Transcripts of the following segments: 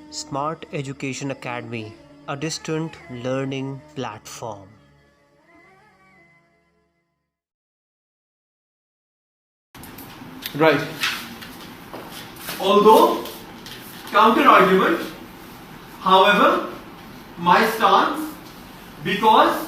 Smart Education Academy, a distant learning platform. Right. Although, counter argument, however, my stance, because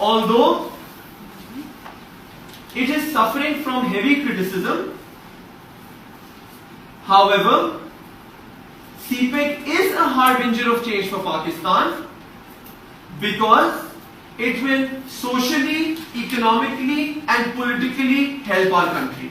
Although it is suffering from heavy criticism, however, CPEC is a harbinger of change for Pakistan because it will socially, economically and politically help our country.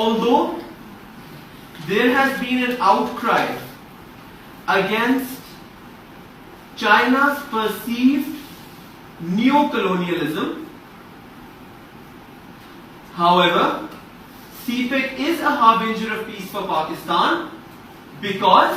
Although there has been an outcry against China's perceived neo-colonialism, however, CPEC is a harbinger of peace for Pakistan because,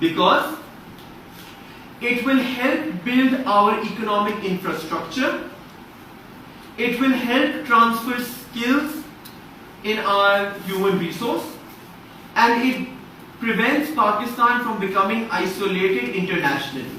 because it will help build our economic infrastructure, it will help transfer skills in our human resource, and it prevents Pakistan from becoming isolated internationally.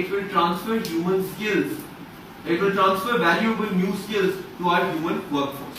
it will transfer human skills, it will transfer valuable new skills to our human workforce.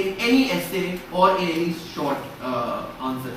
in any essay or in any short answer.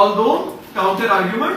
Although counter argument,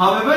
However,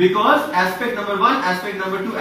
Because aspect number 1, aspect number 2,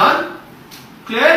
Done? Clear?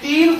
3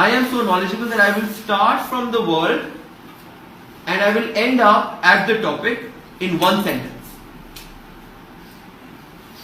I am so knowledgeable that I will start from the world and I will end up at the topic in one sentence.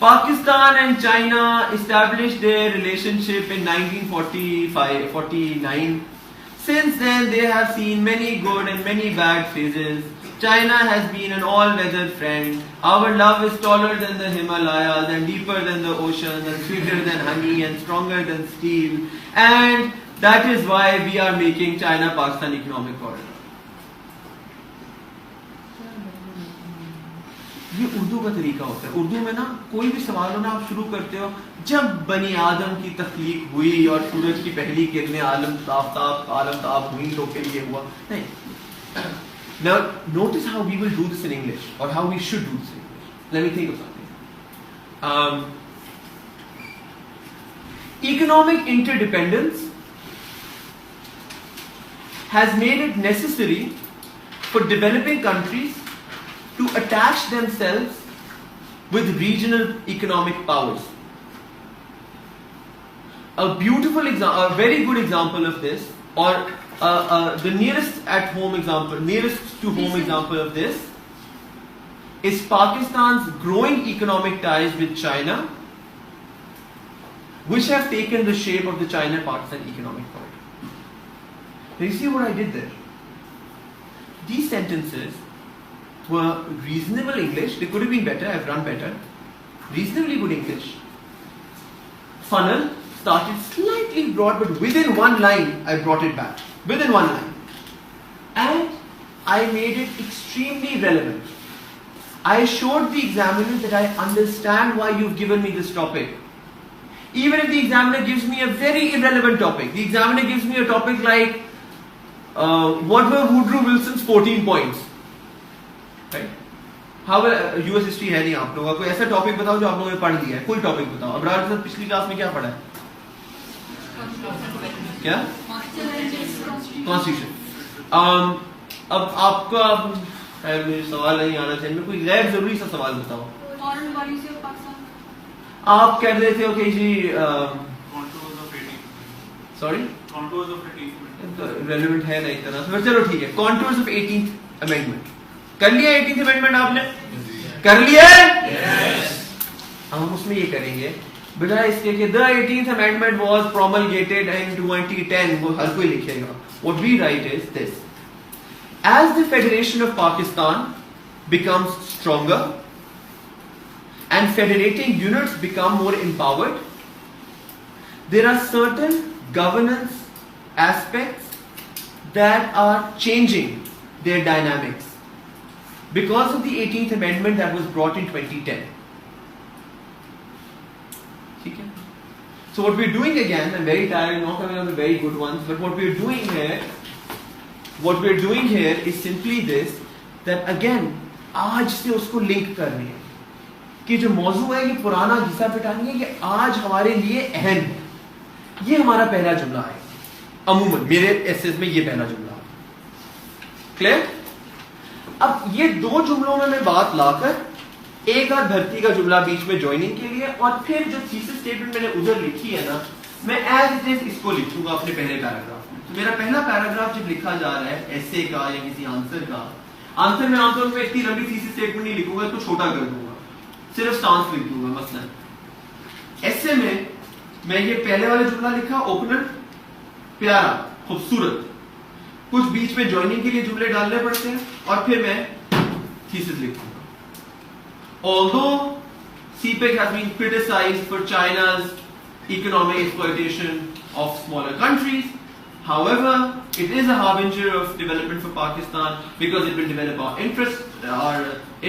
Pakistan and China established their relationship in 1949. Since then, they have seen many good and many bad phases. China has been an all-weather friend. Our love is taller than the Himalayas and deeper than the oceans and sweeter than honey and stronger than steel. And that is why we are making China-Pakistan economic corridor. یہ اردو کا طریقہ ہوتا ہے. اردو میں نا کوئی بھی سوال ہو نا آپ شروع کرتے ہو جب بنی آدم کی تخلیق ہوئی اور سورج کی پہلی کرنیں عالم تاب ہوئی تو کے لیے ہوا. نہیں. Now notice how we will do this in English or how we should do this in English. Let me think of something. Economic interdependence has made it necessary for developing countries to attach themselves with regional economic powers. A beautiful example, a very good example of this, or the nearest to home example of this is Pakistan's growing economic ties with China, which have taken the shape of the China-Pakistan economic corridor. Now you see what I did there? These sentences were reasonable English. They could have been better. I've done better. Reasonably good English. Funnel started slightly broad, but within one line I brought it back. Within one line. And I made it extremely relevant. I showed the examiner that I understand why you've given me this topic. Even if the examiner gives me a very irrelevant topic. The examiner gives me a topic like what were Woodrow Wilson's 14 points? Right? How US history ہے نہیں آپ لوگوں کا. کوئی ایسا topic بتاؤ جو آپ لوگوں نے پڑھ لیا ہے. کوئی ٹاپک بتاؤ. ابرار کے ساتھ پچھلی کلاس میں کیا پڑھا ہے؟ کیا؟ کانسٹیٹیوشن. اب آپ کا مجھے سوال نہیں آنا چاہیے. کوئی غیر ضروری سا سوال بتاؤ. آپ کہہ رہے تھے اوکے جی سوری ریلیونٹ ہے نہیں طرح سے. چلو ٹھیک ہے. کانٹورز آف 18th amendment کر لیا. 18th amendment آپ نے کر لیا. ہم اس میں یہ کریں گے بیٹا اس کے کہ the 18th amendment was promulgated in 2010. وہ ہر کوئی لکھے گا. What we write is this: as the Federation of Pakistan becomes stronger and federating units become more empowered, there are certain governance aspects that are changing their dynamics because of the 18th amendment that was brought in 2010. Okay? So what we're doing again, I'm very tired, I'm not coming on the very good ones, but what we're doing here is simply this, that again آج سے اس کو link کرنی ہے کہ جو موضوع ہے یہ پرانا گھسا پٹانی ہے، یہ آج ہمارے لیے اہم ہے. یہ ہمارا پہلا جملہ ہے. عموماً میرے ایسیز میں یہ پہلا جملہ ہے. کلیئر؟ اب یہ دو جملوں میں بات لا کر ایک اور دھرتی کا جملہ بیچ میں جوائننگ کے لیے، اور پھر جو تھیسس اسٹیٹمنٹ میں نے ادھر لکھی ہے نا، میں ایز اٹ از اس کو لکھوں گا اپنے پہلے پیراگراف میں. تو میرا پہلا پیراگراف جب لکھا جا رہا ہے ایسے کا یا کسی آنسر کا، آنسر میں عام طور پہ اتنی لمبی تھیسس اسٹیٹمنٹ نہیں لکھوں گا، اس کو چھوٹا کر دوں گا، صرف سٹانس لکھ دوں گا. مثلا ایسے میں یہ پہلے والا جملہ لکھا اوپنر، پیارا، خوبصورت، کچھ بیچ میں جوائننگ کے لیے جملے ڈالنے پڑتے ہیں، اور پھر میں تھیسس لکھوں گا. Although CPEC has been criticized for China's economic exploitation of smaller countries, however, it is a harbinger of development for Pakistan because it will develop our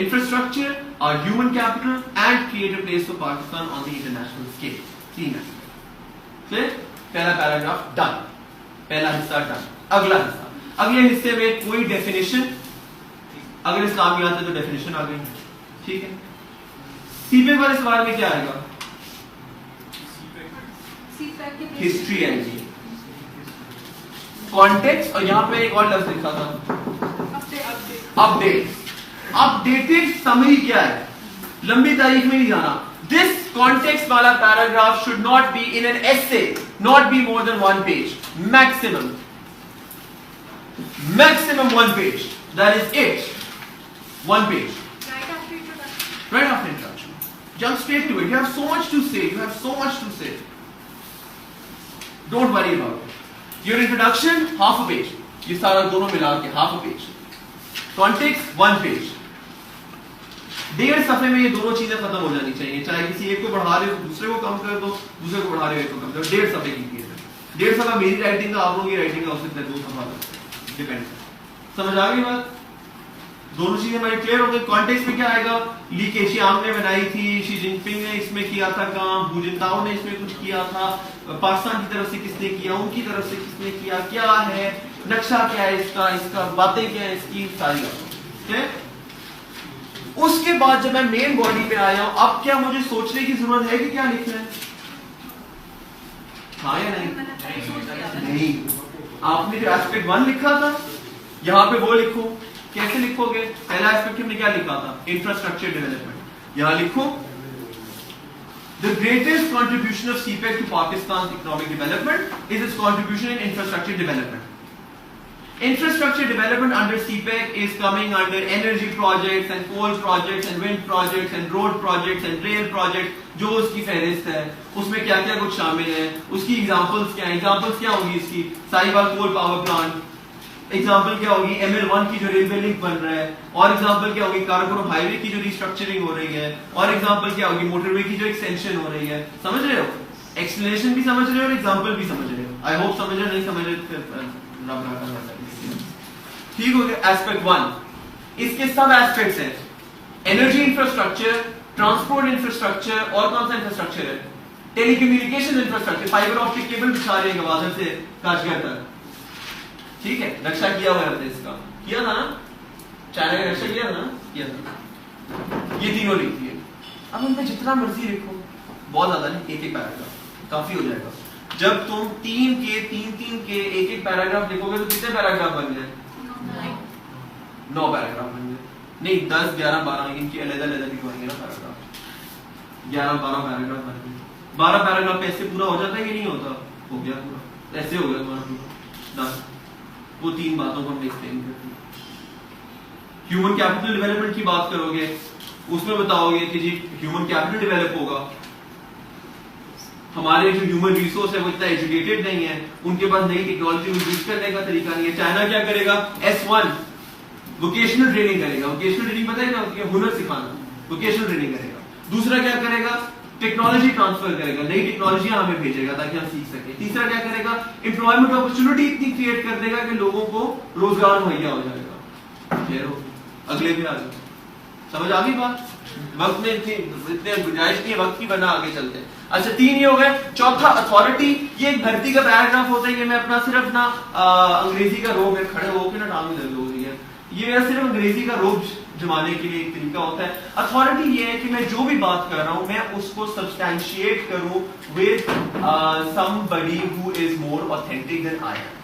infrastructure, our human capital, and create a place for Pakistan on the international scale. See that? Clear? پہلا paragraph done. پہلا حصہ done. اگلا حصہ، اگلے حصے میں کوئی definition, اگر اسلام میں آتا ہے تو ڈیفینیشن آ گئی. ٹھیک ہے. سی پیک والے سوال میں کیا آئے گا؟ ہسٹری آئے گی، کانٹیکسٹ، اور یہاں پہ ایک اور لفظ لکھا تھا اپڈیٹ. اپڈیٹڈ سمری کیا ہے؟ لمبی تاریخ میں نہیں جانا. This context والا paragraph should not be in an essay, not be more than 1 page. Maximum 1 page. That is it. 1 page. Right after introduction. Jump straight to it. You have so much to say. Don't worry about it. Your introduction half a page, یہ سارا دونوں ملا کے half a page. Context 1 page. 1.5 صفحے میں یہ دونوں چیزیں ختم ہو جانی چاہیے. چاہے کسی ایک کو بڑھا رہے ہو دوسرے کو کم کر دو, دوسرے کو بڑھا رہے ہو ایک کو کم کر دو. 1.5 صفحے کی چیز ہے. 1.5 صفحہ میری رائٹنگ کا, آپ لوگوں کی رائٹنگ کا, اس سے 2 صفحہ ڈیپینڈ. سمجھ آ گئی بات؟ دونوں چیزیں ہماری کلیئر ہو گئی. کانٹیکسٹ میں کیا آئے گا؟ لی کیشیانگ نے بنائی تھی, شی جن پنگ نے اس میں کیا تھا کام, ہو جنتاؤ نے اس میں کچھ کیا تھا, پاکستان کی طرف سے کس نے کیا, ان کی طرف سے کس نے کیا, کیا ہے نقشہ, کیا ہے اس کا باتیں کیا ہے اس کی, ساری باتیں. اس کے بعد جب میں مین باڈی پہ آیا ہوں, اب کیا مجھے سوچنے کی ضرورت ہے کہ کیا لکھنا ہے؟ ہاں یا نہیں؟ آپ نے جو ایسپیکٹ 1 لکھا تھا یہاں پہ وہ لکھو. کیسے لکھو گے؟ پہلا ایسپیکٹ ہم نے کیا لکھا تھا؟ Infrastructure development. یہاں لکھو the greatest contribution of CPEC to Pakistan's economic development is its contribution in infrastructure development. Infrastructure development under CPEC is coming under energy projects and coal projects and wind projects and road projects and rail projects. جو اس کی فہرست ہے اس میں کیا کیا کچھ شامل ہے, اس کی ایگزامپلس کیا ہیں. ایگزامپلس کیا ہوگی اس کی؟ سائبال کول پاور پلانٹ. ایگزامپل کیا ہوگی؟ ML1 کی جو ریلوے لنک بن رہا ہے. اور ایگزامپل کیا ہوگی؟ کارکورم ہائی وے کی جو ریسٹرکچرنگ ہو رہی ہے. اور ایگزامپل کیا ہوگی؟ موٹر وے کی جو ایکسٹینشن ہو رہی ہے. سمجھ رہے ہو؟ ایکسپلینیشن بھی سمجھ رہے ہو اور ایگزامپل بھی سمجھ رہے ہو. آئی ہوپ سمجھ رہے, نہیں سمجھ رہے ٹھیک ہو گیا. ایسپیکٹ 1 اس کے سب ایسپیکٹس ہیں. انرجی انفراسٹرکچر, ٹرانسپورٹ انفراسٹرکچر, اور کون سا انفراسٹرکچر ہے؟ Telecommunication infrastructure. Fibre optic cable بچھا رہے ہیں گوادر سے کاشگھر تک. ٹھیک ہے, نقشہ کیا ہوا ہے اس کا, کیا تھا نا, چائنا کا نقشہ کیا تھا نا, کیا تھا. یہ تینوں لکھ دیے. اب ان پہ جتنا مرضی لکھو, بہت زیادہ نہیں, ایک پیراگراف کافی ہو جائے گا. جب تم 3 کے ایک پیراگراف لکھو گے تو کتنے پیراگراف بن جائیں؟ 9 پیراگراف بن جائیں. نہیں 10 11 12 ان کی علیحدہ علیحدہ لکھوائیں گے نا پیراگراف. 11 12 پیراگراف بن گئے. 12 پیراگراف ایسے پورا ہو جاتا ہے کہ نہیں ہوتا؟ ہو گیا پورا, ایسے ہو گیا تمہارا پورا 10. وہ 3 باتوں کو ہم نے ایکسپلین کر دی. ہیومن کیپٹل ڈیولپمنٹ کی بات کرو گے, اس میں بتاؤ گے کہ جی ہیومن کیپٹل ڈیولپ ہوگا. ہمارے جو ہیومن ریسورس ہے وہ اتنا ایجوکیٹڈ نہیں ہے, ان کے پاس نئی ٹیکنالوجی کو یوز کرنے کا طریقہ نہیں ہے. چائنا کیا کرے گا؟ S1 ووکیشنل ٹریننگ کرے گا. ووکیشنل ٹریننگ پتہ ہے کیا؟ ہنر سکھانا, ووکیشنل ٹریننگ کرے گا. دوسرا کیا کرے گا؟ ٹیکنالوجی ٹرانسفر کرے گا, نئی ٹیکنالوجیاں ہمیں بھیجے گا تاکہ ہم سیکھ سکیں. تیسرا کیا کرے گا؟ امپلائمنٹ اپرچونٹی اتنی کریٹ کر دے گا کہ لوگوں کو روزگار مہیا ہو جائے گا. اگلے بھی آگے سمجھ آ گئی بات؟ وقت میں اتنے گنجائش نہیں ہے وقت کی, بنا آگے چلتے ہیں. اچھا 3 یہ ہو گئے. چوتھا اتھارٹی. یہ ایک دھرتی کا پیراگراف ہوتا ہے. یہ میں اپنا صرف نا انگریزی کا روب ہے, کھڑے ہو کے نا ٹانگ درد ہو رہی ہے, یہ میرا صرف انگریزی کا روب جمانے کے لیے ایک طریقہ ہوتا ہے. اتھارٹی یہ ہے کہ میں جو بھی بات کر رہا ہوں میں اس کو سبسٹینشیٹ کروں with somebody who is more authentic than I am.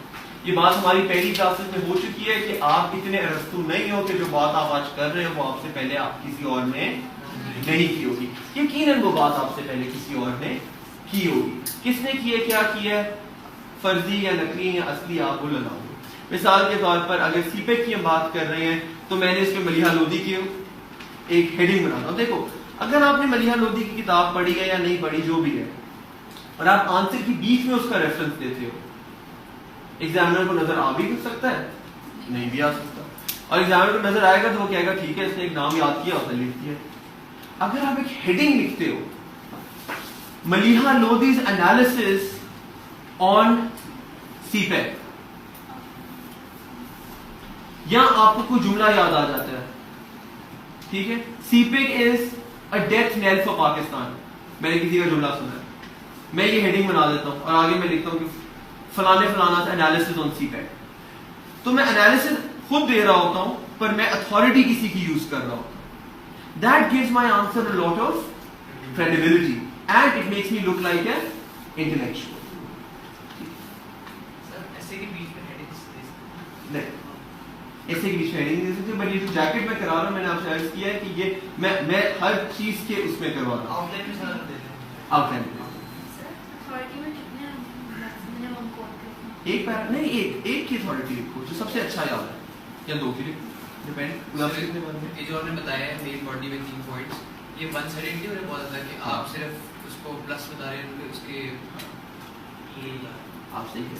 یہ بات ہماری پہلی کلاسز میں ہو چکی ہے کہ آپ اتنے ارسطو نہیں ہو کہ جو بات آپ آج کر رہے ہو وہ آپ سے پہلے آپ کسی اور نے نہیں کی ہوگی. یقیناً وہ بات آپ سے پہلے کسی اور نے کی ہوگی. کس نے کی ہے, کیا کیا ہے, فرضی یا نقلی یا اصلی, آپ وہ لگاؤ گے. مثال کے طور پر اگر سی پیک کی ہم بات کر رہے ہیں تو میں نے اس میں ملیحہ لودھی کی ایک ہیڈنگ بناتا ہوں. دیکھو اگر آپ نے ملیحہ لودھی کی کتاب پڑھی ہے یا نہیں پڑھی جو بھی ہے, اور آپ آنسر کی بیچ میں اس کا ریفرنس دیتے ہو, ایگزامنر کو نظر آ بھی سکتا ہے, نہیں بھی آ سکتا, اور ایگزامنر کو نظر آئے گا تو وہ کہے گا ٹھیک ہے اس نے ایک نام یاد کیا ہوتا ہے, لکھ دیا. اگر آپ ایک ہیڈنگ لکھتے ہو ملیحہ لودھیز انالیسس آن سی پیک, یا آپ کو کوئی جملہ یاد آ جاتا ہے, ٹھیک ہے, CPEC is a death nail for Pakistan, میں نے کسی کا جملہ سنا ہے, میں یہ ہیڈنگ بنا دیتا ہوں اور آگے میں لکھتا ہوں کہ فلانے فلانا انالیسس آن سی پیک. تو میں انالیسس خود دے رہا ہوتا ہوں پر میں اتھارٹی کسی کی یوز کر رہا ہوتا ہوں. That gives my answer a lot of credibility and it makes me look like an intellectual. ایسے کے بیچ میں ہیڈنگز نہیں, ایسے کے بیچ میں ہیڈنگ دے سکتے, بٹ یہ جو جیکٹ میں کرا رہا ہوں میں نے آپ سے عرض کیا ہے کہ یہ میں ہر چیز کے اس میں کروا رہا ہوں. آؤٹ لائن میں سارا دے دیں. آؤٹ لائن ایک پیرا نہیں, ایک کی اتھارٹی لکھو جو سب سے اچھا یاد ہے, یا 2 کی لکھو, ڈیپینڈ. یہ جو آپ نے بتایا ہے مین باڈی میں 3 پوائنٹس, یہ ون سائڈڈ نہیں ہونے والا تھا کہ آپ صرف اس کو پلس بتا رہے ہیں اس کے آپ صحیح ہے.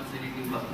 172।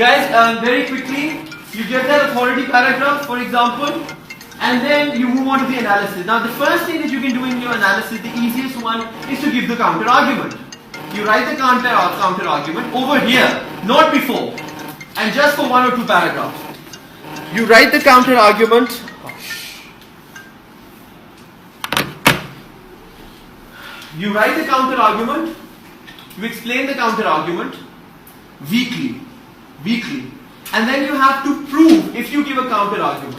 guys, very quickly you get that authority paragraph for example and then you move on to the analysis. Now the first thing that you can do in your analysis, the easiest one, is to give the counter argument. You write the counter argument over here, not before, and just for 1 or 2 paragraphs. You write the counter argument. You write the counter argument. You explain the counter argument weakly, and then you have to prove if you give a counter argument.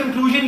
conclusion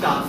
stance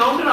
counter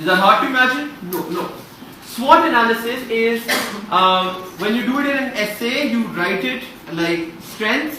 Is that hard to imagine? No. SWOT analysis is when you do it in an essay, you write it like strengths.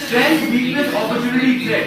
Strength, weakness, opportunity, threat.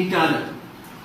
internal.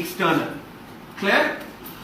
external. Clear?